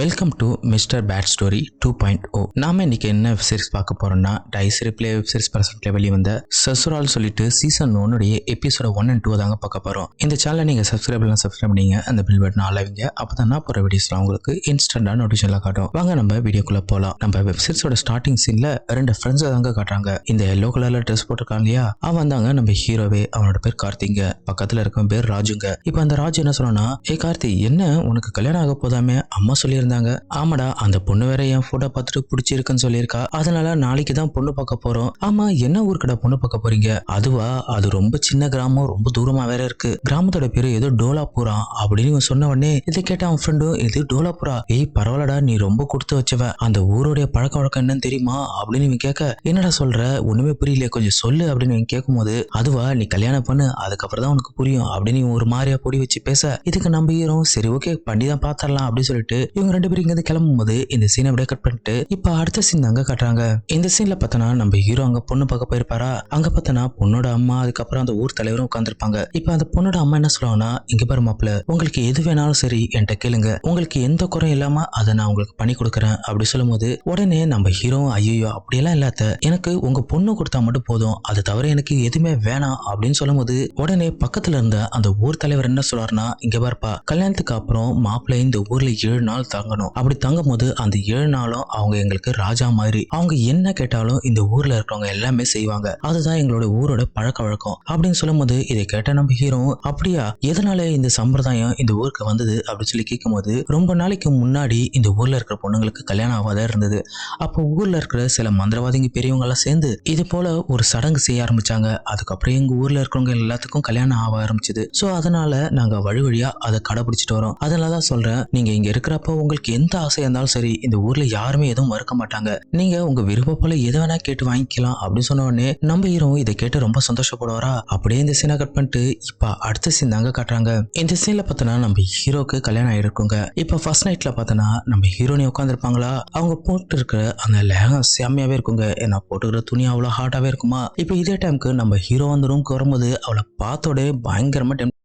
Welcome to mister bad story 2.0. நாம இன்னைக்கு என்ன வெப் சீரிஸ் பார்க்க போறோம்னா டைஸ் ரிப்ளே வெப் சீரிஸ் பிரசன்ட்ல வெளிவந்த சசுரால் சொல்லிட்டு சீசன் 1 எபிசோட 1 and 2 தாங்க பார்க்க போறோம். இந்த சேனலை நீங்க சப்ஸ்கிரைப் பண்ணீங்க அந்த பெல் பட்டன் ஆளவீங்க. அப்பதான் நான் போற வீடியோஸ்லாம் உங்களுக்கு இன்ஸ்டன்டா நோட்டிஃபிகேஷன்ல காட்டும். வாங்க நம்ம வீடியோக்குள்ள போலாம். நம்ம வெப் சீரிஸோட ஸ்டார்டிங் சீன்ல ரெண்டு ஃப்ரெண்ட்ஸ் தாங்க காட்டுறாங்க. இந்த எல்லோ கலர்ல ட்ரெஸ் போட்டிருக்காங்க இல்லையா, அவன் தாங்க நம்ம ஹீரோவே. அவனோட பேர் கார்த்திங்க, பக்கத்துல இருக்க பேர் ராஜுங்க. இப்ப அந்த ராஜு என்ன சொன்னா, ஏ கார்த்தி, என்ன உனக்கு கல்யாணம் ஆக போதாமே அம்மா சொல்லியிருந்தாங்க. ஆமாடா, அந்த பொண்ணு வேற என் போட்டோ பார்த்துட்டு பிடிச்சிருக்குன்னு சொல்லியிருக்கா. அதனால நாளைக்கு தான் பொண்ணு பார்க்க போறோம். ஆமா, என்ன ஊருக்கடா பொண்ணு பார்க்க போறீங்க? அதுவா, அது ரொம்ப சின்ன கிராமம், ரொம்ப தூரமா வேற இருக்கு. கிராமத்தோட பேரு ஏதோ டோலாபுரா அப்படின்னு சொன்ன உடனே இதை கேட்ட அவன் ஃப்ரெண்டும், இது டோலாபுரா, ஏய் பரவாயில்லடா, நீ ரொம்ப கொடுத்து வச்சவ, அந்த ஊருடைய பழக்க வழக்கம் என்னன்னு தெரியுமா அப்படின்னு இவன் கேட்க, என்னடா சொல்ற, ஒண்ணுமே புரியல, கொஞ்சம் சொல்லு அப்படின்னு இவன் கேட்கும் போது, அதுவா, நீ கல்யாணம் பண்ணு, அதுக்கப்புறம் தான் உனக்கு புரியும் அப்படின்னு ஒரு மாதிரியா பொடி வச்சு பேச, இதுக்கு நம்ம ஹீரோ சரி ஓகே பண்ணி தான் பாத்திரலாம் அப்படின்னு சொல்லிட்டு இவங்க ரெண்டு பேரும் இங்க கிளம்பும் போது இந்த சீனை அப்படியே கட் பண்ணிட்டு இப்ப அடுத்த சீன் தாங்க காட்டுறாங்க. இந்த சீன்ல பார்த்தனா நம்ம ஹீரோ அங்க பொண்ணு பார்க்க போயிருப்பாரா. அங்க பார்த்தனா பொண்ணோட அம்மா, அதுக்கப்புறம் அந்த ஊர் தலைவரும் உட்காந்துருப்பாங்க. இப்ப அந்த பொண்ணோட அம்மா என்ன சொல்லுவாங்கன்னா, இங்க பாரு மாப்பிள்ள, உங்களுக்கு எது வேணாலும் சரி என்கிட்ட கேளுங்க, உங்களுக்கு எந்த குறையும் இல்லாம அதை நான் உங்களுக்கு பண்ணி கொடுக்குறேன் அப்படி சொல்லும் போது உடனே நம்ம ஹீரோ, ஐயோ அப்படியெல்லாம் இல்லாத, எனக்கு உங்க பொண்ணு கொடுத்தா மட்டும் போதும், அது தவிர எனக்கு எதுவுமே வேணாம் அப்படின்னு சொல்லும் போது உடனே பக்கத்துல இருந்த அந்த ஊர் தலைவர் என்ன சொல்றாருன்னா, இங்க பாருப்பா, கல்யாணத்துக்கு அப்புறம் மாப்பிள்ளை இந்த ஊர்ல 7 நாள் தங்கணும். அப்படி தங்கும் போது அந்த 7 நாளும் அவங்க எங்களுக்கு ராஜா மாதிரி, அவங்க என்ன கேட்டாலும் இந்த ஊர்ல இருக்கிறவங்க எல்லாமே செய்வாங்க, அதுதான் எங்களோட ஊரோட பழக்க வழக்கம் அப்படின்னு சொல்லும் போது இதை கேட்ட நம்ம ஹீரோ, அப்படியா, எதனால இந்த சம்பிரதாயம் இந்த ஊருக்கு வந்தது அப்படின்னு சொல்லி கேட்கும் போது, ரொம்ப நாளைக்கு முன்னாடி இந்த ஊர்ல இருக்கிற பொண்ணுங்களுக்கு கல்யாணம் ஆகாத இருந்தது. அப்போ ஊர்ல இருக்கிற சில மந்திரவாதிங்க பெரியவங்க எல்லாம் சேர்ந்து இது போல ஒரு சடங்கு செய்ய ஆரம்பிச்சாங்க. அதுக்கப்புறம் எங்க ஊர்ல இருக்கிறவங்க எல்லாத்துக்கும் கல்யாணம் ஆக ஆரம்பிச்சது. சோ அதனால நாங்க வழி வழியா அதை கடைபிடிச்சிட்டு வரோம். அதனாலதான் சொல்றேன், நீங்க இங்க இருக்கிறப்ப உங்களுக்கு எந்த ஆசையா இருந்தாலும் சரி இந்த ஊர்ல யாருமே எதுவும் மறுக்க மாட்டாங்க, நீங்க உங்க விருப்பம் போல எது வேணா கேட்டு வாங்கிக்கலாம் அப்படின்னு சொன்ன உடனே நம்ம ஹீரோ இதை கேட்டு ரொம்ப சந்தோஷப்படுவாரா. அப்படியே இந்த சீனை கட் பண்ணிட்டு இப்ப அடுத்த சீன் தாங்க காட்டுறாங்க. இந்த சீன்ல பார்த்தனா நம்ம ஹீரோக்கு கல்யாணம் ஆயிருக்குங்க. இப்ப ஃபர்ஸ்ட் நைட்ல பார்த்தனா நம்ம ஹீரோனி உட்காந்துருப்பாங்களா, அவங்க போட்டு இருக்கிற அந்த லேகம் செம்மையாவே இருக்குங்க. ஏன்னா போட்டுக்கிற துணி அவ்வளவு ஹார்டாவே இருக்குமா. இப்ப இதே டைமுக்கு நம்ம ஹீரோ வந்து ரூம்க்கு வரும்போது அவளை பார்த்தோட பயங்கரமா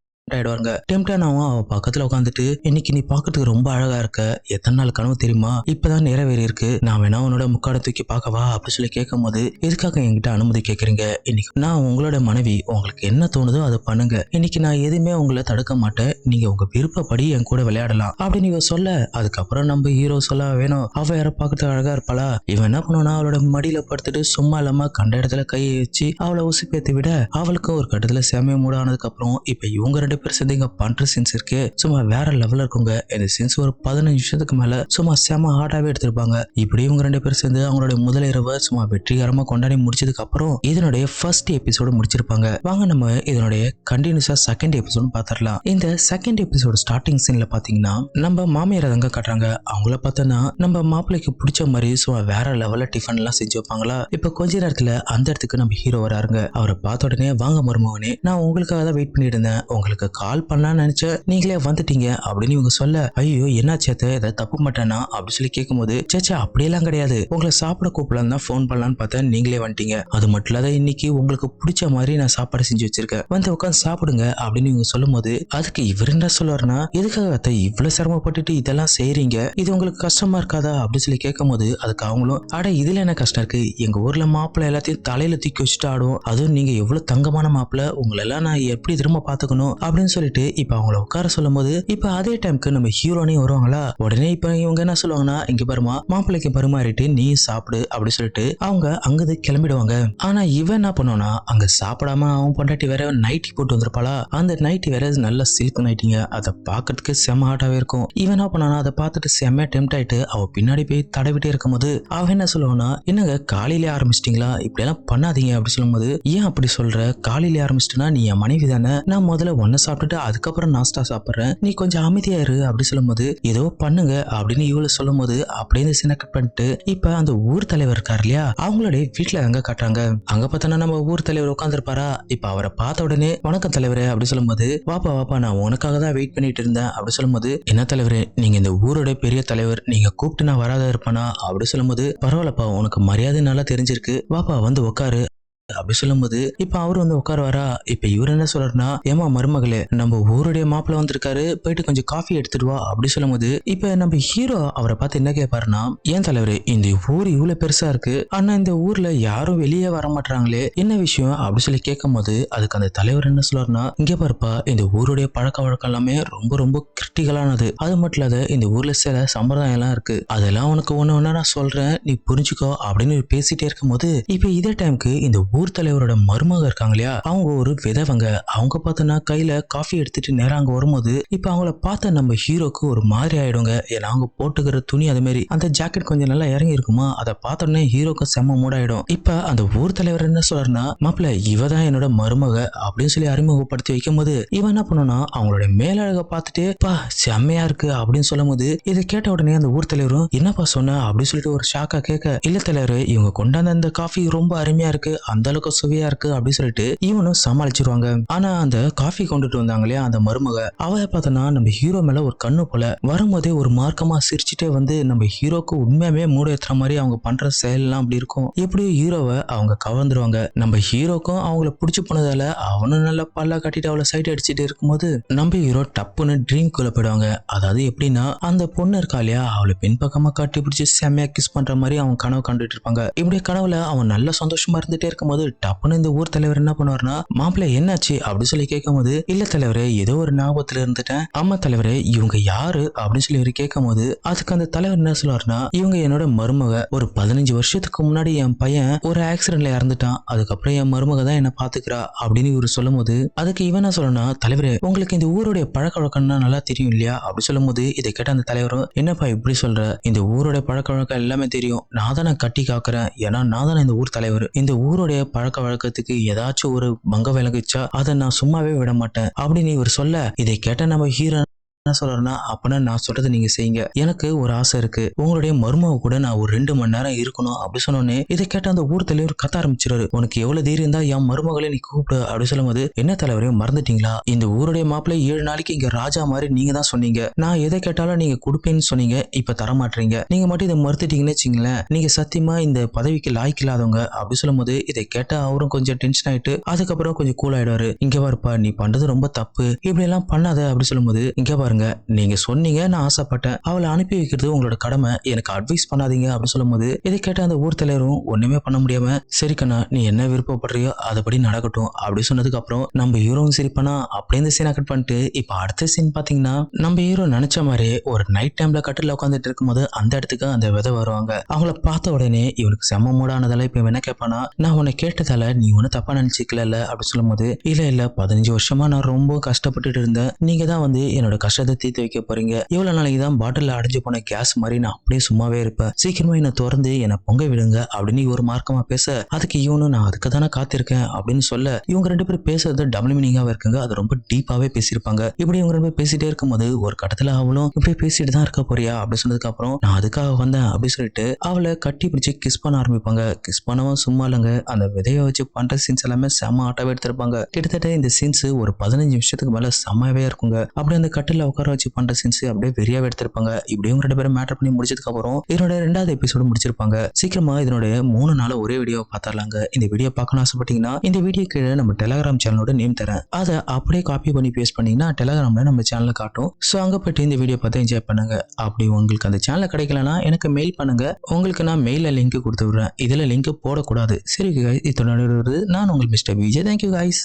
ஆயிடுவாங்க. டெம்டானவும் அவ பக்கத்துல உட்காந்துட்டு, இன்னைக்கு நீ பாக்கிறதுக்கு ரொம்ப அழகா இருக்க, எத்தனை நாள் கனவு தெரியுமா, இப்பதான் நிறைவேறி இருக்கு, நான் வேணா உன்னோட முக்காட தூக்கி பார்க்கவா அப்படி சொல்லி கேட்கும் போது, எதுக்காக என்கிட்ட அனுமதி கேட்கறீங்க, இன்னைக்கு நான் உங்களோட மனைவி, உங்களுக்கு என்ன தோணுதோ அதை பண்ணுங்க, இன்னைக்கு நான் எதுவுமே உங்களை தடுக்க மாட்டேன், நீங்க உங்க விருப்பப்படி என் கூட விளையாடலாம் அப்படின்னு இவ சொல்ல, அதுக்கப்புறம் நம்ம ஹீரோ சொல்ல வேணும், அவ யார பாக்கிறதுக்கு அழகா இருப்பாளா. இவன் என்ன பண்ணுவானா, அவளோட மடியில படுத்துட்டு சும்மா இல்லாம கண்ட இடத்துல கையை வச்சு அவளை உசுப்பேத்தி விட, அவளுக்கு ஒரு கட்டத்துல செமைய மூட ஆனதுக்கு அப்புறம் இப்ப இவங்க ரெண்டு பேர் சேர்ந்து இங்க பண்ற சீன்ஸ் இருக்கு, சும்மா வேற லெவல்ல இருக்குங்க. இந்த சீன்ஸ் ஒரு 15 நிமிஷத்துக்கு மேல சும்மா செம ஹார்டாவே எடுத்திருப்பாங்க. இப்படி இவங்க ரெண்டு பேர் சேர்ந்து அவங்களுடைய முதல் இரவை சும்மா வெற்றிகரமா கொண்டாடி முடிச்சதுக்கு அப்புறம் இதனுடைய ஃபர்ஸ்ட் எபிசோடு முடிச்சிருப்பாங்க. வாங்க நம்ம இதனுடைய கண்டினியூஸா செகண்ட் எபிசோடு பாத்திரலாம். இந்த செகண்ட் எபிசோடு ஸ்டார்டிங் சீன்ல பாத்தீங்கன்னா நம்ம மாமியார் தாங்க காட்டுறாங்க. அவங்கள பார்த்தோன்னா நம்ம மாப்பிள்ளைக்கு பிடிச்ச மாதிரி சும்மா வேற லெவல்ல டிஃபன் எல்லாம் செஞ்சு வைப்பாங்களா. இப்ப கொஞ்ச நேரத்துல அந்த இடத்துக்கு நம்ம ஹீரோ வராருங்க. அவரை பார்த்த உடனே, வாங்க மருமகனே, நான் உங்களுக்காக தான் வெயிட் பண்ணிட்டு இருந்தேன், உங்களுக்கு கால் பண்ணலாம்னு நினைச்ச, நீங்களே வந்துட்டீங்க அப்படின்னு இவங்க சொல்ல, ஐயோ என்ன சேத்த, ஏதாவது தப்பு மாட்டேனா அப்படி சொல்லி கேட்கும்போது, சேச்சா அப்படியெல்லாம் கிடையாது, உங்களை சாப்பிட கூப்பிடலாம் தான் ஃபோன் பண்ணலான்னு பார்த்தேன், நீங்களே வந்துட்டீங்க, அது மட்டும் இல்லாத இன்னைக்கு உங்களுக்கு பிடிச்ச மாதிரி நான் சாப்பாடு செஞ்சு வச்சிருக்கேன், வந்து உட்காந்து சாப்பிடுங்க அப்படின்னு இவங்க சொல்லும் போது, அதுக்கு இவர் என்ன சொல்லுவாருன்னா, எதுக்காக அத்தை இவ்வளவு சிரமப்பட்டுட்டு இதெல்லாம் செய்றீங்க, இது உங்களுக்கு கஷ்டமா இருக்காதா அப்படின்னு சொல்லி கேட்கும் போது, அதுக்கு அவங்களும், அட இதுல என்ன கஷ்டம் இருக்கு, எங்க ஊர்ல மாப்பிள்ளை எல்லாத்தையும் தலையில தூக்கி வச்சுட்டு ஆடும், அதுவும் நீங்க எவ்வளவு தங்கமான மாப்பிள்ளை, உங்களை எல்லாம் நான் எப்படி திரும்ப பாத்துக்கணும் அப்படின்னு சொல்லிட்டு இப்ப அவங்கள உட்கார சொல்லும் போது, இப்ப அதே டைமுக்கு நம்ம ஹீரோனே வருவாங்களா. உடனே இப்ப இவங்க என்ன சொல்லுவாங்கன்னா, இங்க பாருமா, மாப்பிள்ளைக்கு பரிமாறிட்டு நீ சாப்பிடு அப்படி சொல்லிட்டு அவங்க அங்கது கிளம்பிடுவாங்க. ஆனா இவன் என்ன பண்ணுவானா, அங்க சாப்பிடாம அவன் பொண்டாட்டி வேற நைட்டி போட்டு வந்திருப்பாளா. அந்த நைட்டி வேற நல்ல சில்க் நைட்டிங்க, அதை பாக்குறதுக்கு செம ஹாட்டாவே இருக்கும். இவன் என்ன பண்ணானா, அதை பார்த்துட்டு செம்ம டெம்ட் ஆயிட்டு அவ பின்னாடி போய் தடவிட்டே இருக்கும் போது, அவன் என்ன சொல்லுவானா, என்னங்க காலையிலே ஆரம்பிச்சிட்டீங்களா, இப்படி எல்லாம் பண்ணாதீங்க அப்படி சொல்லும் போது, ஏன் அப்படி சொல்ற, காலையிலே ஆரம்பிச்சிட்டனா நீ என் மனைவி தானே, நான் முதல்ல ஒன்ன சாப்பிட்டுட்டு அதுக்கப்புறம் நாஸ்டா சாப்பிடுறேன், நீ கொஞ்சம் அமைதியா இரு அப்படி சொல்லும் போது, ஏதோ பண்ணுங்க அப்படின்னு இவளை சொல்லும் போது, அப்படியே இந்த சீனை கட் பண்ணிட்டு இப்ப அந்த ஊர் தலைவர் இருக்காரு இல்லையா, அவங்களுடைய வீட்டுல அங்க காட்டுறாங்க. அங்க பார்த்தோன்னா நம்ம ஊர் தலைவர் உட்காந்துருப்பாரா. இப்ப அவரை பார்த்த உடனே, வணக்கம் தலைவரே அப்படி சொல்லும் போது, வாப்பா வாப்பா, நான் உனக்காக தான் வெயிட் பண்ணிட்டு இருந்தேன் அப்படி சொல்லும் போது, என்ன தலைவரே, நீங்க இந்த ஊரோட பெரிய தலைவர், நீங்க கூப்பிட்டு நான் வராத இருப்பானா அப்படி சொல்லும் போது, பரவாயில்லப்பா, உனக்கு மரியாதை நல்லா தெரிஞ்சிருக்கு, வாப்பா வந்து உட்காரு அப்படி சொல்லும்போது இப்ப அவரு வந்து உட்காருவாரா. இப்ப இவர் என்ன சொல்றாருன்னா, ஏமா மருமகளே, நம்ம ஊருடைய மாப்பிள்ள வந்திருக்காரு, போயிட்டு கொஞ்சம் காஃபி எடுத்துட்டு வா அப்படி சொல்லும்போது, இப்ப நம்ம ஹீரோ அவரை பார்த்து என்ன கேட்பாருன்னா, ஏன் தலைவரே இந்த ஊர் இவ்வளவு பெருசா இருக்கு, ஆனா இந்த ஊர்ல யாரும் வெளியே வர மாட்டாங்களே, என்ன விஷயம் அப்படி சொல்லி கேட்கும்போது, அதுக்கு அந்த தலைவர் என்ன சொல்றாருன்னா, இங்க பாருப்பா, இந்த ஊருடைய பழக்க வழக்கம் எல்லாமே ரொம்ப ரொம்ப கிரிட்டிக்கலானது. அது மட்டும் இல்லாத இந்த ஊர்ல சில சம்பிரதாயம் எல்லாம் இருக்கு, அதெல்லாம் உனக்கு ஒண்ணு ஒண்ணா நான் சொல்றேன், நீ புரிஞ்சுக்கோ அப்படின்னு பேசிட்டே இருக்கும்போது, இப்ப இதே டைம்க்கு இந்த ஊர் தலைவரோட மருமக இருக்காங்க இல்லையா, அவங்க ஒரு விதவங்க. அவங்க பார்த்தோன்னா கையில காஃபி எடுத்துட்டு நேரா அங்க வரும்போது, இப்ப அவங்கள பார்த்த நம்ம ஹீரோக்கு ஒரு மாதிரி ஆயிடுங்க. ஏன்னா அவங்க போட்டுக்கிற துணி அது மாதிரி அந்த ஜாக்கெட் கொஞ்சம் நல்லா இறங்கி இருக்குமா, அதை பார்த்தோன்னே ஹீரோக்கு செம்ம மூடாயிடும். இப்ப அந்த ஊர் தலைவர் என்ன சொல்றாருன்னா, மாப்பிள்ள இவ தான் என்னோட மருமக அப்படின்னு சொல்லி அறிமுகப்படுத்தி வைக்கும் போது, இவன் என்ன பண்ணுனா அவங்களோட மேலழக பார்த்துட்டு பா செம்மையா இருக்கு அப்படின்னு சொல்லும் போது, இதை கேட்ட உடனே அந்த ஊர் தலைவரும் என்னப்பா சொன்ன அப்படின்னு சொல்லிட்டு ஒரு ஷாக்கா கேட்க, இல்ல தலைவர் இவங்க கொண்டாந்த அந்த காஃபி ரொம்ப அருமையா இருக்கு, அந்த அளவுக்கு சுவையா இருக்கு அப்படின்னு சொல்லிட்டு இவனும் சமாளிச்சிருவாங்க. ஆனா அந்த காஃபி கொண்டுட்டு வந்தாங்க இல்லையா அந்த மருமக, அவ பார்த்தனா நம்ம ஹீரோ மேல ஒரு கண்ணு போல வரும்போதே ஒரு மார்க்கமா சிரிச்சுட்டே வந்து நம்ம ஹீரோக்கு உண்மையாவே மூட ஏத்துற மாதிரி அவங்க பண்ற செயல் எல்லாம் அப்படி இருக்கும். எப்படியும் ஹீரோவை அவங்க கவர்ந்துருவாங்க. நம்ம ஹீரோக்கும் அவங்கள பிடிச்சு போனதால அவனும் நல்லா பல்ல கட்டிட்டு அவளை சைட் அடிச்சுட்டு இருக்கும்போது நம்ம ஹீரோ டப்புன்னு ட்ரீம் குள்ள போயிடுவாங்க. அதாவது எப்படின்னா அந்த பொண்ணு இருக்கா இல்லையா, அவளை பின்பக்கமா கட்டி பிடிச்சி செம்மையா கிஸ் பண்ற மாதிரி அவன் கனவு கண்டுட்டு இருப்பாங்க. இப்படி கனவுல அவன் நல்ல சந்தோஷமா இருந்துட்டே இருக்கும்போது டப்புன்னு இந்த ஊர் தலைவர் என்ன பண்ணுவாருன்னா, மாப்பிள்ள என்னாச்சு அப்படி சொல்லி கேட்கும்போது, இல்ல தலைவரே ஏதோ ஒரு ஞாபகத்துல இருந்துட்டேன். ஆமா தலைவரே இவங்க யாரு அப்படின்னு சொல்லி இவரு கேட்கும்போது, அதுக்கு அந்த தலைவர் என்ன சொல்லுவாருன்னா, இவங்க என்னோட மருமக. ஒரு 15 வருஷத்துக்கு முன்னாடி என் பையன் ஒரு ஆக்சிடென்ட்ல இறந்துட்டான், அதுக்கப்புறம் என் மருமக தான் என்ன பாத்துக்கிறா அப்படின்னு இவரு சொல்லும் போது, அதுக்கு இவன் என்ன சொல்லணும்னா, தலைவரே உங்களுக்கு இந்த ஊருடைய பழக்க வழக்கம்னா நல்லா தெரியும் இல்லையா அப்படி சொல்லும் போது, இதை கேட்ட அந்த தலைவரும், என்னப்பா இப்படி சொல்ற, இந்த ஊருடைய பழக்க வழக்கம் எல்லாமே தெரியும், நான் தானே கட்டி காக்குறேன், ஏன்னா நான் தானே இந்த ஊர் தலைவர், இந்த ஊருடைய பழக்க வழக்கத்துக்கு ஏதாச்சும் ஒரு பங்க விலகுச்சா அதை நான் சும்மாவே விட மாட்டேன் அப்படின்னு இவர் சொல்ல, இதை கேட்ட நம்ம ஹீரோ என்ன சொல்றாருன்னா, அப்பனா நான் சொல்றது நீங்க செய்யுங்க, எனக்கு ஒரு ஆசை இருக்கு, உங்களுடைய மருமக கூட நான் ஒரு 2 மணி நேரம் இருக்கணும் அப்படி சொன்னோன்னே, இதை கேட்ட அந்த ஊர் தலைவர் கத்த ஆரம்பிச்சிருவாரு, உனக்கு எவ்வளவு தைரியம் இருந்தா என் மருமகளை நீ கூப்பிடு அப்படி சொல்லும் போது, என்ன தலைவரே மறந்துட்டீங்களா, இந்த ஊருடைய மாப்பிள்ளை 7 நாளைக்கு இங்க ராஜா மாதிரி நீங்க தான் சொன்னீங்க, நான் எதை கேட்டாலும் நீங்க கொடுப்பேன்னு சொன்னீங்க, இப்ப தர மாட்டீங்க, நீங்க மட்டும் இதை மறுத்துட்டீங்கன்னு வச்சுங்களேன், நீங்க சத்தியமா இந்த பதவிக்கு லாய்க்கு இல்லாதவங்க அப்படி சொல்லும் போது, இதை கேட்ட அவரும் கொஞ்சம் டென்ஷன் ஆயிட்டு அதுக்கப்புறம் கொஞ்சம் கூல் ஆயிடுவாரு. இங்க பாருப்பா நீ பண்றது ரொம்ப தப்பு, இப்படி எல்லாம் பண்ணாத அப்படி சொல்லும் போது, இங்க பாருங்க நீங்க சொன்னீங்க நான் ஆசைப்பட்டேன், அவளை அனுப்பி வைக்கிறது உங்களோட கடமை, எனக்கு அட்வைஸ் பண்ணாதீங்க அப்படி சொல்லும் போது, இதை கேட்ட அந்த ஊர் தலைவரும் ஒண்ணுமே பண்ண முடியாம, சரி கண்ணா நீ என்ன விருப்பப்படுறியோ அதுபடி நடக்கட்டும் அப்படி சொன்னதுக்கு அப்புறம் நம்ம ஹீரோவும் சிரிப்பானா. அப்படியே இந்த சீனை கட் பண்ணிட்டு இப்ப அடுத்த சீன் பாத்தீங்கன்னா, நம்ம ஹீரோ நினைச்ச மாதிரி ஒரு நைட் டைம்ல கட்டில உட்காந்துட்டு இருக்கும்போது அந்த இடத்துக்கு அந்த விதை வருவாங்க. அவங்கள பார்த்த உடனே இவனுக்கு செம்ம மூடானதால இப்ப என்ன கேட்பானா, நான் உன்னை கேட்டதால நீ ஒன்னும் தப்பா நினைச்சிக்கல அப்படி சொல்லும் போது, இல்ல 15 வருஷமா நான் ரொம்ப கஷ்டப்பட்டுட்டு இருந்தேன், நீங்க தான் வந்து என்னோட கஷ்டத்தை தீர்த்து வைக்க போறீங்க, இவ்வளவு நாளைக்கு தான் பாட்டில் அடைஞ்சு போன கேஸ் மாதிரி நான் அப்படியே சும்மாவே இருப்பேன், சீக்கிரமா என்ன திறந்து என்ன பொங்க விடுங்க அப்படின்னு ஒரு மார்க்கமா பேச, அதுக்கு இவனும் நான் அதுக்கு தானே காத்திருக்கேன் அப்படின்னு சொல்ல, இவங்க 2 பேரும் பேசுறது டபுள் மீனிங்காவே இருக்குங்க. அது ரொம்ப டீப்பாவே பேசியிருப்பாங்க. இப்படி இவங்க 2 பேரும் பேசிட்டே இருக்கும்போது ஒரு கட்டத்துல அவளும் இப்படி பேசிட்டு தான் இருக்க போறியா அப்படி சொன்னதுக்கு அப்புறம், நான் அதுக்காக வந்தேன் அப்படி சொல்லிட்டு அவளை கட்டி பிடிச்சி கிஸ் பண்ண ஆரம்பிப்பாங்க. கிஸ் பண்ணவும் சும்மா இல்லைங்க, அந்த விதையை வச்சு பண்ற சீன்ஸ் எல்லாமே செம்ம ஆட்டாவே எடுத்திருப்பாங்க. கிட்டத்தட்ட இந்த சீன்ஸ் ஒரு 15 நிமிஷத்துக்கு மேல செம்மாவே இருக்குங்க. அப்படி அந்த கட்டில உட்கார வச்சு பண்ற சீன்ஸ் அப்படியே வெறியாவே எடுத்திருப்பாங்க. இப்படியும் 2 பேரும் மேட்டர் பண்ணி முடிச்சதுக்கு அப்புறம் இதனோட 2வது எபிசோடு முடிச்சிருப்பாங்க. சீக்கிரமா இதனுடைய 3 நாள் ஒரே வீடியோ பார்த்தரலாங்க. இந்த வீடியோ பார்க்கணும் ஆசைப்பட்டீங்கன்னா இந்த வீடியோ கீழே நம்ம டெலிகிராம் சேனலோட நேம் தரேன், அதை அப்படியே காப்பி பண்ணி பேஸ்ட் பண்ணீங்கன்னா டெலிகிராம்ல நம்ம சேனல்ல காட்டும். ஸோ அங்க போயிட்டு இந்த வீடியோ பார்த்து என்ஜாய் பண்ணுங்க. அப்படி உங்களுக்கு அந்த சேனல் கிடைக்கலன்னா எனக்கு மெயில் பண்ணுங்க, உங்களுக்கு நான் மெயில லிங்க் கொடுத்து விடுறேன். இதுல லிங்க் போடக்கூடாது. சரி guys, இதோட நான் உங்கள் மிஸ்டர் விஜய். Thank you guys.